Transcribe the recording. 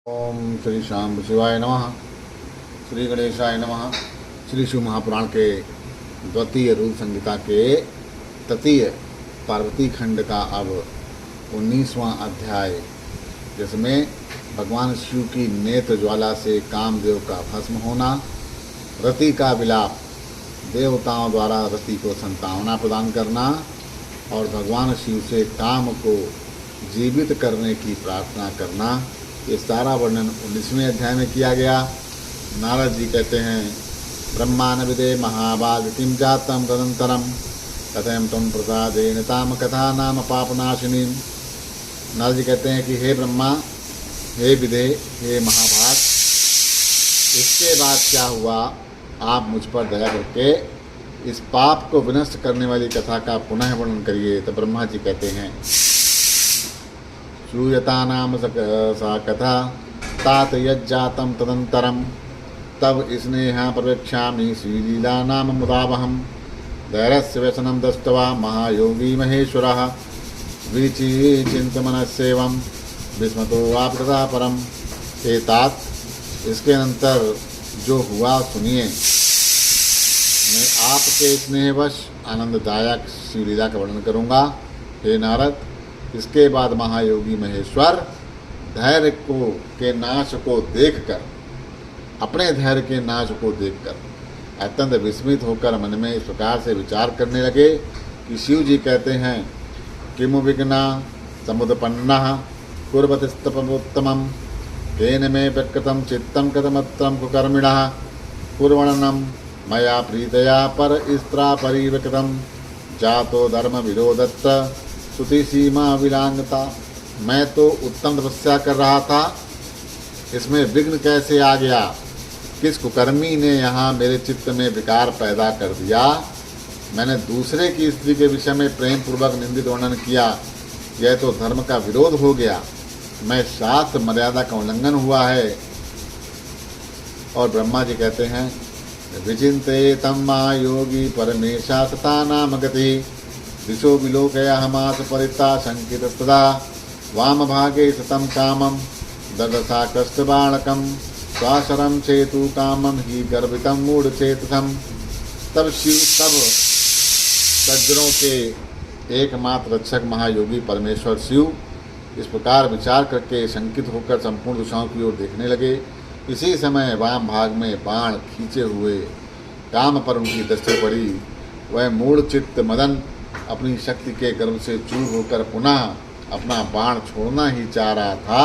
ओम श्री शाम शिवाय नमः। श्री गणेशाय नमः। श्री शिव महापुराण के द्वितीय रूप संहिता के तृतीय पार्वती खंड का अब 19वां अध्याय, जिसमें भगवान शिव की नेत्र ज्वाला से कामदेव का भस्म होना, रति का विलाप, देवताओं द्वारा रति को संतावना प्रदान करना और भगवान शिव से काम को जीवित करने की प्रार्थना करना, ये सारा वर्णन 19वें अध्याय में किया गया। नारद जी कहते हैं, ब्रह्मा न विदे महाभाग किम जातम तदंतरम कथम तुम प्रसादेन ताम कथा नाम पापनाशिनी। नारद जी कहते हैं कि हे ब्रह्मा, हे विदे, हे महाभाग, इसके बाद क्या हुआ, आप मुझ पर दया करके इस पाप को विनष्ट करने वाली कथा का पुनः वर्णन करिए। तो ब्रह्मा जी कहते हैं, श्रूयता नाम सा कथा तात यज्जातम तदंतरम तब स्नेहा प्रवेक्षामि श्रीलीला नाम मुदावहम धैर्यस्य व्यसनम दृष्ट्वा महायोगी महेश्वरः विचि चिंतमनस्येवं विस्मतो आपदा परम। हे तात, इसके अंतर जो हुआ सुनिए। मैं आपके स्नेहवश आनंददायक श्रीलीला का वर्णन करूँगा। हे नारद, इसके बाद महायोगी महेश्वर धैर्य को के नाश को देखकर, अपने धैर्य के नाश को देखकर अत्यंत विस्मित होकर मन में इस प्रकार से विचार करने लगे कि शिव जी कहते हैं, किमु विघ्ना समुदपन्नः कुर्वति स्तपोत्तमं तेन मे प्रकृतं चित्तं कथमत्रं कुकर्मिणः कुर्वणनं मया प्रीतया पर स्त्रा परिवकृतं जातो धर्म विरोधत्र सुति सीमा विलांगता। मैं तो उत्तम तपस्या कर रहा था, इसमें विघ्न कैसे आ गया? किस कुकर्मी ने यहाँ मेरे चित्त में विकार पैदा कर दिया? मैंने दूसरे की स्त्री के विषय में प्रेम पूर्वक निंदित वर्णन किया, यह तो धर्म का विरोध हो गया। मैं शास्त्र मर्यादा का उल्लंघन हुआ है। और ब्रह्मा जी कहते हैं, विचिंते तम योगी परमेशा तथा नाम गति दिशो विलोकया हमास परिता शंकित तदा वाम भागे सतम कामम ददसा कष्ट बाणकम स्वाशरम चेतु कामम ही गर्भितम मूढ़ चेतसम। तब सज्जनों के एकमात्र रक्षक महायोगी परमेश्वर शिव इस प्रकार विचार करके शंकित होकर संपूर्ण दिशाओं की ओर देखने लगे। इसी समय वाम भाग में बाण खींचे हुए काम पर उनकी दृष्टि पड़ी। वह मूढ़ चित्त मदन अपनी शक्ति के गर्भ से चूर होकर पुनः अपना बाण छोड़ना ही चाह रहा था